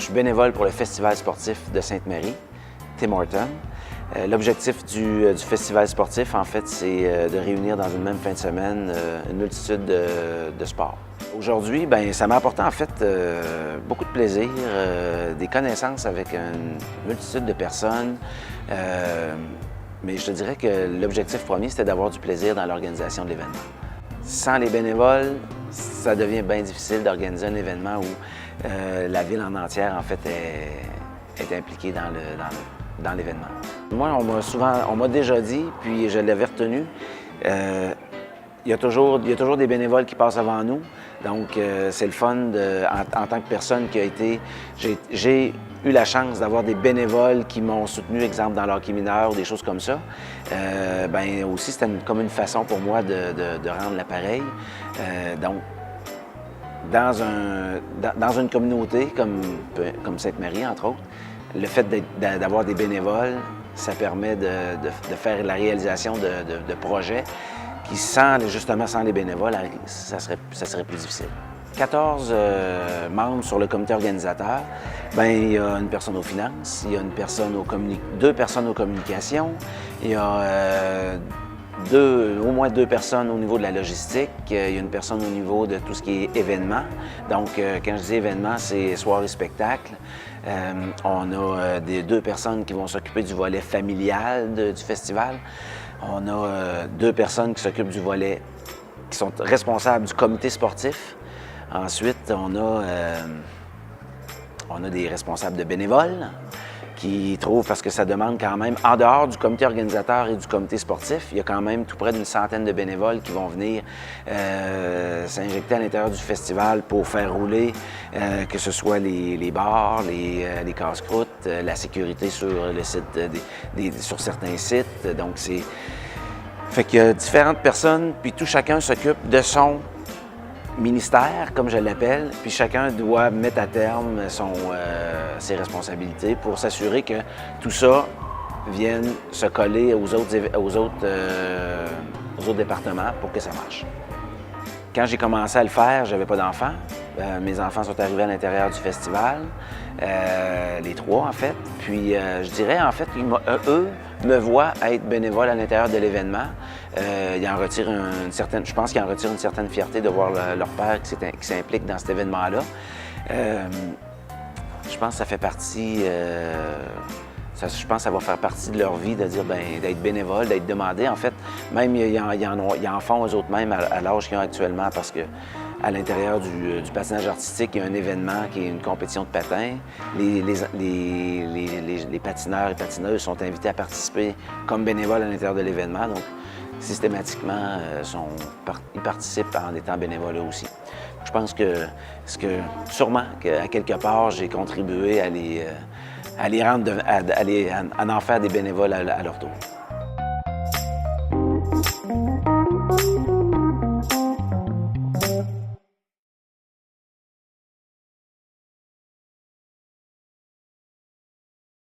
Je suis bénévole pour le Festival sportif de Sainte-Marie, Tim Hortons. L'objectif du festival sportif, en fait, c'est de réunir dans une même fin de semaine une multitude de sports. Aujourd'hui, ça m'a apporté en fait beaucoup de plaisir, des connaissances avec une multitude de personnes. Mais je te dirais que l'objectif premier, c'était d'avoir du plaisir dans l'organisation de l'événement. Sans les bénévoles, ça devient bien difficile d'organiser un événement où la ville en entière, en fait, est impliquée dans l'événement. Moi, on m'a déjà dit, puis je l'avais retenu, il y a toujours des bénévoles qui passent avant nous. Donc, c'est le fun en tant que personne qui a été... J'ai eu la chance d'avoir des bénévoles qui m'ont soutenu, exemple dans l'hockey mineur ou des choses comme ça. Aussi, c'était comme une façon pour moi de rendre l'appareil. Donc, dans une communauté comme Sainte-Marie, entre autres, le fait d'avoir des bénévoles, ça permet de faire la réalisation de projets qui, justement, sans les bénévoles, ça serait plus difficile. 14 membres sur le comité organisateur. Il y a une personne aux finances, il y a deux personnes aux communications, il y a au moins deux personnes au niveau de la logistique, il y a une personne au niveau de tout ce qui est événements. Donc, quand je dis événements, c'est soirée spectacle. On a deux personnes qui vont s'occuper du volet familial du festival. On a deux personnes qui s'occupent du volet, qui sont responsables du comité sportif. Ensuite, on a des responsables de bénévoles qui trouvent, parce que ça demande quand même, en dehors du comité organisateur et du comité sportif, il y a quand même tout près d'une centaine de bénévoles qui vont venir s'injecter à l'intérieur du festival pour faire rouler, que ce soit les bars, les casse-croûtes, la sécurité sur le site, sur certains sites. Donc, c'est... Fait qu'il y a différentes personnes, puis chacun s'occupe de son ministère, comme je l'appelle, puis chacun doit mettre à terme ses responsabilités pour s'assurer que tout ça vienne se coller aux autres départements pour que ça marche. Quand j'ai commencé à le faire, j'avais pas d'enfants. Mes enfants sont arrivés à l'intérieur du festival, les trois en fait. Puis je dirais en fait, eux me voient être bénévole à l'intérieur de l'événement. Ils en retirent je pense qu'ils en retirent une certaine fierté de voir leur père qui s'implique dans cet événement-là. Je pense que ça fait partie... je pense que ça va faire partie de leur vie de dire d'être bénévole, d'être demandé. En fait, même ils en font eux autres mêmes à l'âge qu'ils ont actuellement parce que à l'intérieur du patinage artistique, il y a un événement qui est une compétition de patin. Les patineurs et patineuses sont invités à participer comme bénévoles à l'intérieur de l'événement. Donc, systématiquement, ils participent en étant bénévoles eux aussi. Je pense sûrement qu'à quelque part, j'ai contribué à en faire des bénévoles à leur tour.